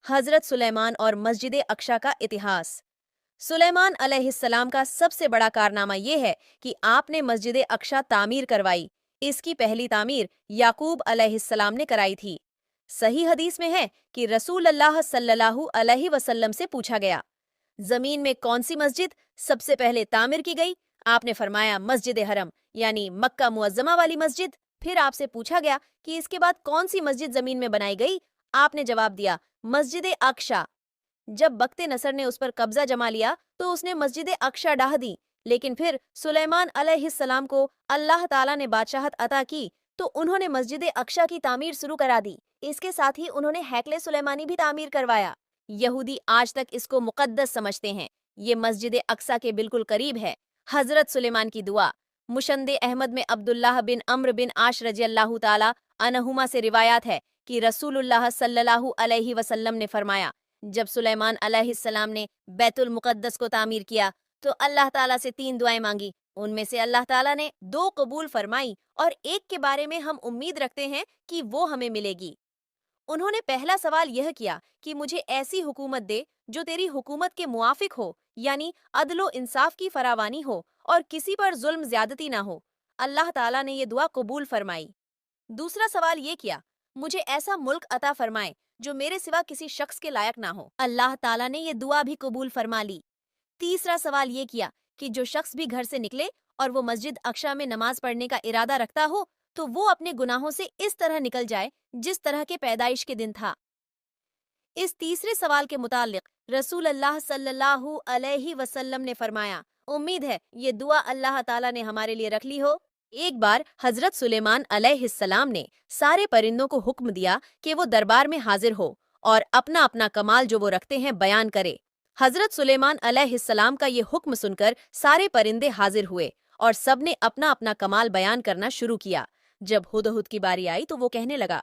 हजरत सुलेमान और मस्जिद अक्शा का इतिहास। सुलेमान अलैहिस्सलाम का सबसे बड़ा कारनामा यह है कि आपने मस्जिद अक्शा तामीर करवाई। इसकी पहली तामीर याकूब अलैहिस्सलाम ने कराई थी। सही हदीस में है कि रसूल अल्लाह सल्लल्लाहु अलैहि वसल्लम से पूछा गया, जमीन में कौन सी मस्जिद सबसे पहले तामीर की गई? आपने फरमाया मस्जिद हरम, यानी मक्का मुअज्जमा वाली मस्जिद। फिर आपसे पूछा गया कि इसके बाद कौन सी मस्जिद जमीन में बनाई गई? आपने जवाब दिया मस्जिद अक्शा। जब बख्ते नसर ने उस पर कब्जा जमा लिया तो उसने मस्जिद अक्शा ढाह दी। लेकिन फिर सुलेमान अलैहिस्सलाम को अल्लाह ताला ने बादशाहत अता की तो उन्होंने मस्जिद अक्शा की तामीर शुरू करा दी। इसके साथ ही उन्होंने हैकले सुलेमानी भी तामीर करवाया। यहूदी आज तक इसको मुकद्दस समझते हैं। ये मस्जिद अक्सा के बिल्कुल करीब है। हजरत सुलेमान की दुआ। मुशंदे अहमद में अब्दुल्लाह बिन अम्र बिन आश रजी अल्लाह ताला अनहुमा से रिवायात है कि रसूलुल्लाह सल्लल्लाहु अलैहि वसल्लम ने फरमाया, जब सुलेमान अलैहिस्सलाम ने बैतुल मुकद्दस को तामीर किया तो अल्लाह ताला से 3 दुआएं मांगी। उनमें से अल्लाह ताला ने 2 कबूल फरमाई और एक के बारे में हम उम्मीद रखते हैं कि वो हमें मिलेगी। उन्होंने पहला सवाल यह किया कि मुझे ऐसी हुकूमत दे जो तेरी हुकूमत के मुआफिक हो, यानी अदलो इंसाफ की फरावानी हो और किसी पर जुल्म ज्यादती ना हो। अल्लाह ताला ने ये दुआ कबूल फरमाई। दूसरा सवाल ये किया, मुझे ऐसा मुल्क अता फरमाए जो मेरे सिवा किसी शख्स के लायक ना हो। अल्लाह ताला ने ये दुआ भी कबूल फरमा ली। तीसरा सवाल ये किया कि जो शख्स भी घर से निकले और वो मस्जिद अक्शा में नमाज पढ़ने का इरादा रखता हो तो वो अपने गुनाहों से इस तरह निकल जाए जिस तरह के पैदाइश के दिन था। इस तीसरे सवाल के मुतालिक रसूल अल्लाह सल्लल्लाहु अलैहि वसल्लम ने फरमाया, उम्मीद है ये दुआ अल्लाह ताला ने हमारे लिए रख ली हो। एक बार हजरत सुलेमान अलैहिस्सलाम ने सारे परिंदों को हुक्म दिया कि वो दरबार में हाजिर हो और अपना अपना कमाल जो वो रखते हैं बयान करे। हजरत सुलेमान अलैहिस्सलाम का ये हुक्म सुनकर सारे परिंदे हाजिर हुए और सबने अपना अपना कमाल बयान करना शुरू किया। जब हुदहुद की बारी आई तो वो कहने लगा,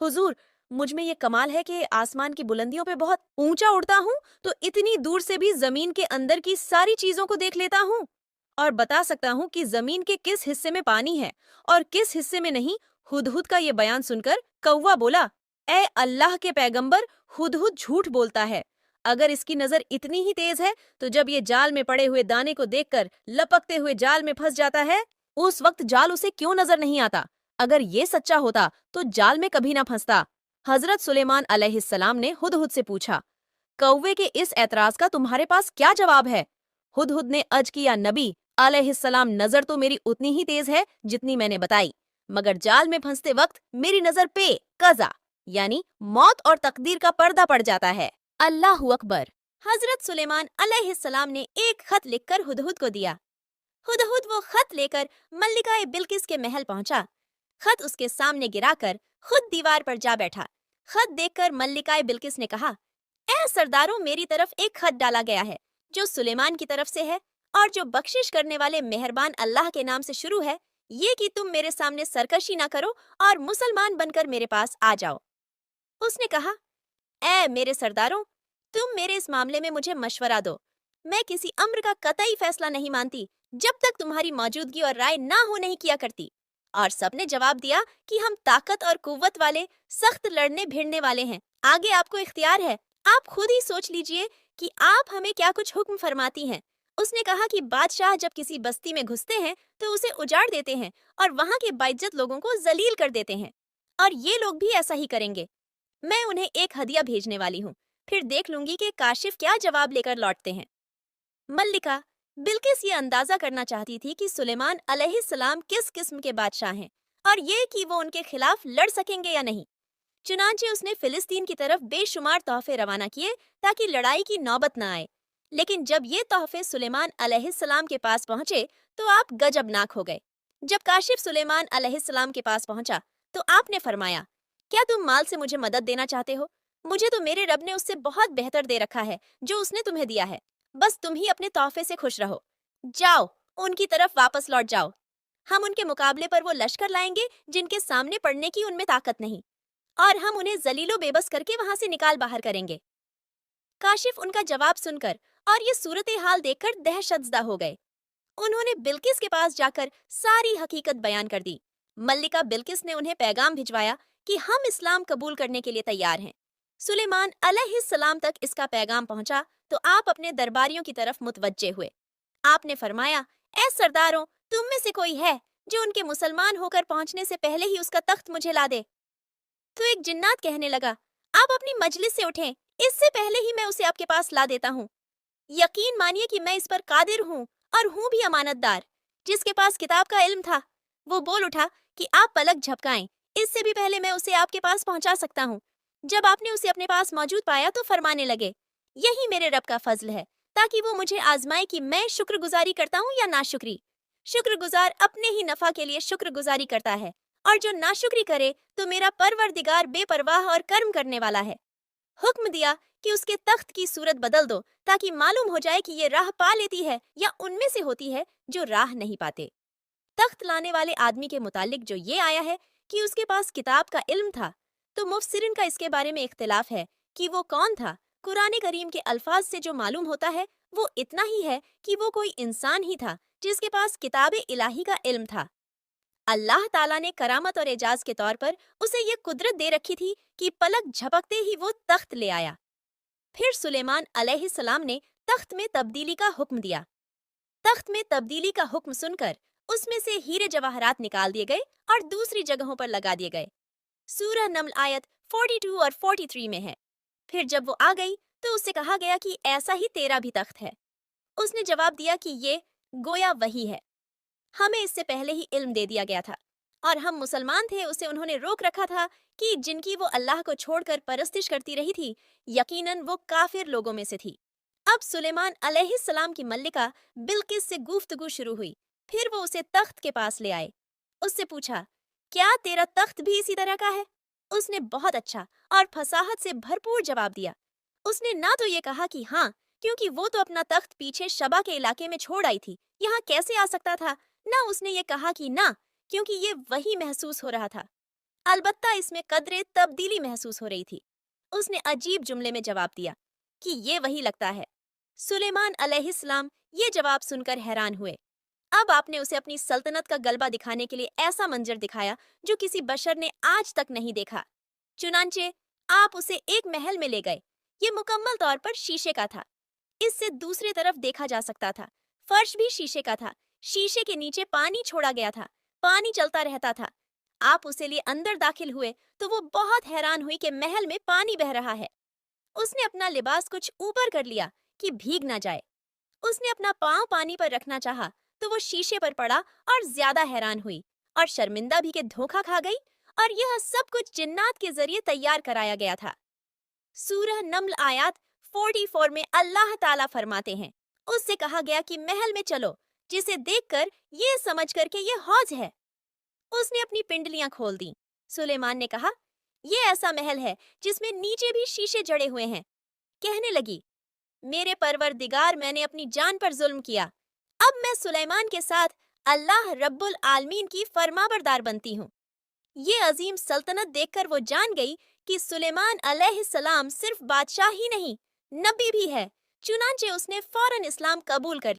हुजूर, मुझ में ये कमाल है कि आसमान की बुलंदियों पे बहुत ऊंचा उड़ता हूँ तो इतनी दूर से भी जमीन के अंदर की सारी चीजों को देख लेता हूँ और बता सकता हूँ कि जमीन के किस हिस्से में पानी है और किस हिस्से में नहीं। हुदहुद का ये बयान सुनकर कौवा बोला, ए अल्लाह के पैगंबर, हुदहुद झूठ बोलता है। अगर इसकी नजर इतनी ही तेज है तो जब ये जाल में पड़े हुए दाने को देखकर लपकते हुए जाल में फंस जाता है, उस वक्त जाल उसे क्यों नजर नहीं आता? अगर ये सच्चा होता तो जाल में कभी ना फंसता। हजरत सुलेमान अलैहिस्सलाम ने हुदहुद से पूछा, कौवे के इस एतराज का तुम्हारे पास क्या जवाब है? हुदहुद ने अर्ज किया, नबी अलैहिस्सलाम, नजर तो मेरी उतनी ही तेज है जितनी मैंने बताई, मगर जाल में फंसते वक्त मेरी नजर पे कजा यानी मौत और तकदीर का पर्दा पड़ जाता है। अल्लाहु अकबर। हजरत सुलेमान अलैहिस्सलाम ने एक खत लिखकर हुदहुद को दिया। हुदहुद वो खत लेकर मल्लिका बिल्किस के महल पहुंचा। खत उसके सामने गिराकर खुद दीवार पर जा बैठा। खत देखकर मल्लिका बिल्किस ने कहा, ए सरदारों, मेरी तरफ एक खत डाला गया है जो सुलेमान की तरफ से है और जो बख्शिश करने वाले मेहरबान अल्लाह के नाम से शुरू है। ये कि तुम मेरे सामने सरकशी ना करो और मुसलमान बनकर मेरे पास आ जाओ। उसने कहा, ए मेरे सरदारों, तुम मेरे इस मामले में मुझे मशवरा दो। मैं किसी अम्र का कतई फैसला नहीं मानती जब तक तुम्हारी मौजूदगी और राय ना हो नहीं किया करती। और सबने जवाब दिया कि हम ताकत और कुव्वत वाले, सख्त लड़ने भिड़ने वाले हैं। आगे आपको इख्तियार है, आप खुद ही सोच लीजिए कि आप हमें क्या कुछ हुक्म फरमाती हैं। उसने कहा कि बादशाह जब किसी बस्ती में घुसते हैं तो उसे उजाड़ देते हैं और वहां के बाइज्जत लोगों को जलील कर देते हैं, और ये लोग भी ऐसा ही करेंगे। मैं उन्हें एक हदिया भेजने वाली हूँ, फिर देख लूंगी कि काशिफ क्या जवाब लेकर लौटते हैं। मल्लिका बिल्किस ये अंदाजा करना चाहती थी कि सुलेमान अलैहिस्सलाम किस किस्म के बादशाह हैं और ये कि वो उनके खिलाफ लड़ सकेंगे या नहीं। चुनांचे उसने फिलिस्तीन की तरफ बेशुमार तोहफे रवाना किए ताकि लड़ाई की नौबत न आए। लेकिन जब ये तोहफे सुलेमान अलैहिस्सलाम के पास पहुंचे तो आप गजबनाक हो गए। जब काशिफ सुलेमान अलैहिस्सलाम के पास पहुंचा तो आपने फरमाया, क्या तुम माल से मुझे मदद देना चाहते हो? मुझे तो मेरे रब ने उससे बहुत बेहतर दे रखा है जो उसने तुम्हें दिया है। बस तुम ही अपने तोहफे से खुश रहो। जाओ, उनकी तरफ वापस लौट जाओ। हम उनके मुकाबले पर वो लश्कर लाएंगे जिनके सामने पड़ने की उनमें ताकत नहीं, और हम उन्हें जलीलो बेबस करके वहां से निकाल बाहर करेंगे। काशिफ उनका जवाब सुनकर और ये सूरत हाल देखकर दहशतजदा हो गए। उन्होंने बिल्किस के पास जाकर सारी हकीकत बयान कर दी। मल्लिका बिल्किस ने उन्हें पैगाम भिजवाया कि हम इस्लाम कबूल करने के लिए तैयार हैं। सुलेमान अलैहिस्सलाम तक इसका पैगाम पहुंचा तो आप अपने दरबारियों की तरफ मुतवज्जे हुए। आपने फरमाया, ऐ सरदारों, तुम में से कोई है जो उनके मुसलमान होकर पहुंचने से पहले ही उसका तख्त मुझे ला दे? तो एक जिन्नात कहने लगा, आप अपनी मजलिस से उठें, इससे पहले ही मैं उसे आपके पास ला देता हूँ। यकीन मानिए कि मैं इस पर कादिर हूँ और हूँ भी अमानतदार। जिसके पास किताब का इल्म था वो बोल उठा कि आप पलक झपकाएं, इससे भी पहले मैं उसे आपके पास पहुंचा सकता हूँ। जब आपने उसे अपने पास मौजूद पाया तो फरमाने लगे, यही मेरे रब का फजल है, ताकि वो मुझे आजमाए कि मैं शुक्रगुजारी करता हूँ या नाशुक्री। शुक्रगुजार अपने ही नफा के लिए शुक्रगुजारी करता है, और जो नाशुक्री करे तो मेरा परवरदिगार बेपरवाह और कर्म करने वाला है। हुक्म दिया कि उसके तख्त की सूरत बदल दो, ताकि मालूम हो जाए कि ये राह पा लेती है या उनमें से होती है जो राह नहीं पाते। तख्त लाने वाले आदमी के मुतालिक जो ये आया है कि उसके पास किताब का इल्म था, तो मुफस्सिरीन का इसके बारे में इख्तिलाफ है कि वो कौन था। कुरान करीम के अल्फाज से जो मालूम होता है वो इतना ही है कि वो कोई इंसान ही था जिसके पास किताब इलाही का इल्म था। अल्लाह ताला ने करामत और एजाज के तौर पर उसे ये कुदरत दे रखी थी कि पलक झपकते ही वो तख्त ले आया। फिर सुलेमान अलैहिस्सलाम ने तख्त में तब्दीली का हुक्म दिया। तख्त में तब्दीली का हुक्म सुनकर उसमें से हीरे जवाहरात निकाल दिए गए और दूसरी जगहों पर लगा दिए गए। सूरह नमल आयत 42 और 43 में है। फिर जब वो आ गई तो उससे कहा गया कि ऐसा ही तेरा भी तख्त है। उसने जवाब दिया कि ये गोया वही है, हमें इससे पहले ही इल्म दे दिया गया था और हम मुसलमान थे, उसे उन्होंने रोक रखा था कि जिनकी वो अल्लाह को छोड़कर परस्तिश करती रही थी, यकीनन वो काफिर लोगों में से थी। अब सुलेमान अलैहिस्सलाम की मल्लिका बिल्किस से गुफ्तगू शुरू हुई। फिर वो उसे तख्त के पास ले आए। उससे पूछा, क्या तेरा तख्त भी इसी तरह का है? उसने बहुत अच्छा और फसाहत से भरपूर जवाब दिया। उसने ना तो ये कहा कि हाँ, क्योंकि वो तो अपना तख्त पीछे शबा के इलाके में छोड़ आई थी, यहाँ कैसे आ सकता था, ना उसने ये कहा कि ना, क्योंकि ये वही महसूस हो रहा था। अलबत्ता इसमें कदरे तब्दीली महसूस हो रही थी। उसने अजीब जुमले में जवाब दिया कि ये वही लगता है। सुलेमान अलैहिस्सलाम ये जवाब सुनकर हैरान हुए। अब आपने उसे अपनी सल्तनत का गलबा दिखाने के लिए ऐसा मंजर दिखाया जो किसी बशर ने आज तक नहीं देखा। चुनांचे आप उसे एक महल में ले गए। ये मुकम्मल तौर पर शीशे का था। इससे दूसरी तरफ देखा जा सकता था। फर्श भी शीशे का था। शीशे के नीचे पानी छोड़ा गया था। पानी चलता रहता था। आप उसे लिए अंदर दाखिल हुए तो वो बहुत हैरान हुई कि महल में पानी बह रहा है। उसने अपना लिबास कुछ ऊपर कर लिया कि भीग ना जाए। उसने अपना पांव पानी पर रखना चाहा तो वो शीशे पर पड़ा और ज्यादा हैरान हुई और शर्मिंदा भी कि धोखा खा गई, और यह सब कुछ जिन्नात के जरिए तैयार कराया गया था। सूरह नमल आयत 44 में अल्लाह ताला फरमाते हैं, उससे कहा गया कि महल में चलो, जिसे देखकर ये समझ कर के ये हौज है। उसने अपनी पिंडलियां खोल दी। सुलेमान ने कहा, ये ऐसा महल है जिसमें नीचे भी शीशे जड़े हुए हैं। कहने लगी, मेरे परवरदिगार, मैंने अपनी जान पर जुल्म किया। अब मैं सुलेमान के साथ अल्लाह रब्बुल आलमीन की फरमाबरदार बनती हूँ। ये अजीम सल्तनत देखकर वो जान गई कि सुलेमान अलैहिस्सलाम सिर्फ बादशाह ही नहीं, नबी भी है। चुनांचे उसने फौरन इस्लाम कबूल कर